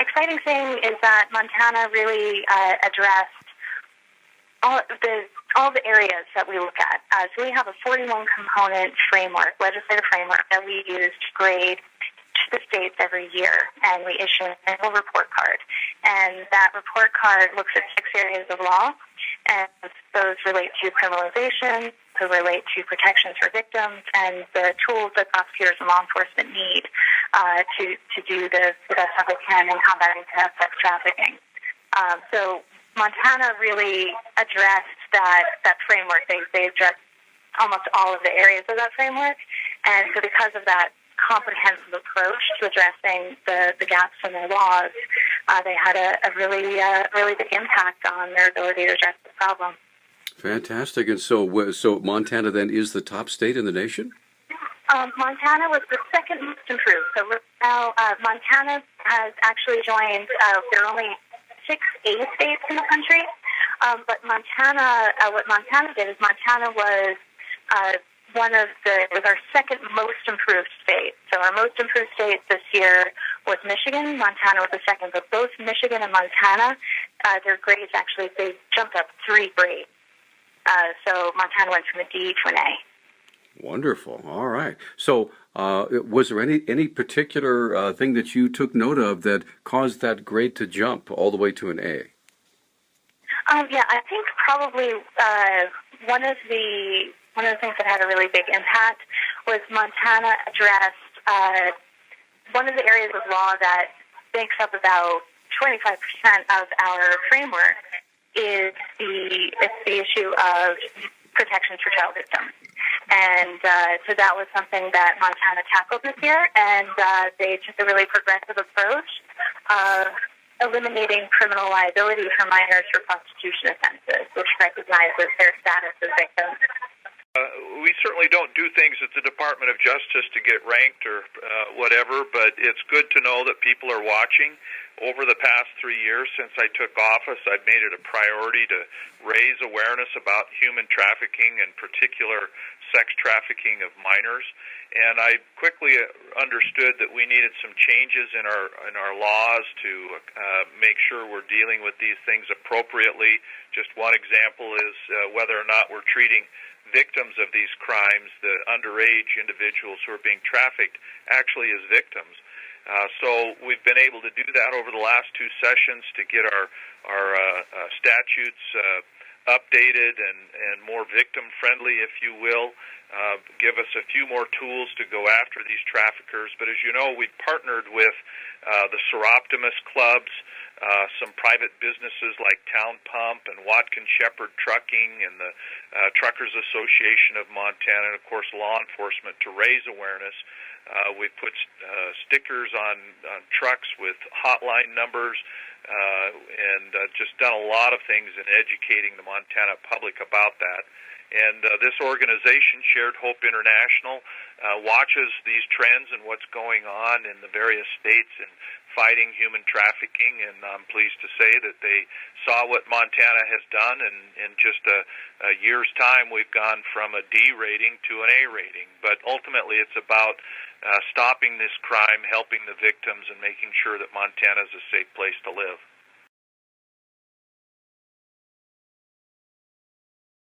exciting thing is that Montana really addressed all the areas that we look at. So we have a 41-component framework, legislative framework, that we use to grade the states every year, and we issue an annual report card. And that report card looks at 6 areas of law, and those relate to criminalization, to relate to protections for victims, and the tools that prosecutors and law enforcement need to do the best that they can in combating sex trafficking. So Montana really addressed that framework. They addressed almost all of the areas of that framework, and so because of that comprehensive approach to addressing the gaps in their laws, they had a really big impact on their ability to address the problem. Fantastic. And so Montana then is the top state in the nation? Montana was the second most improved. So now Montana has actually joined, there are only 6 A states in the country, but Montana, what Montana did is Montana was was our second most improved state. So our most improved state this year was Michigan. Montana was the second, but both Michigan and Montana, their grades actually, they jumped up 3 grades. So Montana went from a D to an A. Wonderful. All right. So was there any particular thing that you took note of that caused that grade to jump all the way to an A? Yeah, I think probably one of the things that had a really big impact was Montana addressed one of the areas of law that makes up about 25% of our framework is the issue of protections for child victims. And so that was something that Montana tackled this year, and they took a really progressive approach of eliminating criminal liability for minors for prostitution offenses, which recognizes their status as victims. We certainly don't do things at the Department of Justice to get ranked or whatever, but it's good to know that people are watching. Over the past 3 years since I took office, I've made it a priority to raise awareness about human trafficking, in particular sex trafficking of minors. And I quickly understood that we needed some changes in our laws to make sure we're dealing with these things appropriately. Just one example is whether or not we're treating victims of these crimes, the underage individuals who are being trafficked, actually as victims. So we've been able to do that over the last 2 sessions to get our statutes updated and more victim-friendly, if you will, give us a few more tools to go after these traffickers. But as you know, we've partnered with the Seroptimus clubs, some private businesses like Town Pump and Watkins Shepherd Trucking and the Truckers Association of Montana, and of course law enforcement, to raise awareness. We've put stickers on trucks with hotline numbers and just done a lot of things in educating the Montana public about that. And this organization, Shared Hope International, watches these trends and what's going on in the various states in fighting human trafficking, and I'm pleased to say that they saw what Montana has done, and in just a year's time we've gone from a D rating to an A rating. But ultimately it's about stopping this crime, helping the victims, and making sure that Montana is a safe place to live.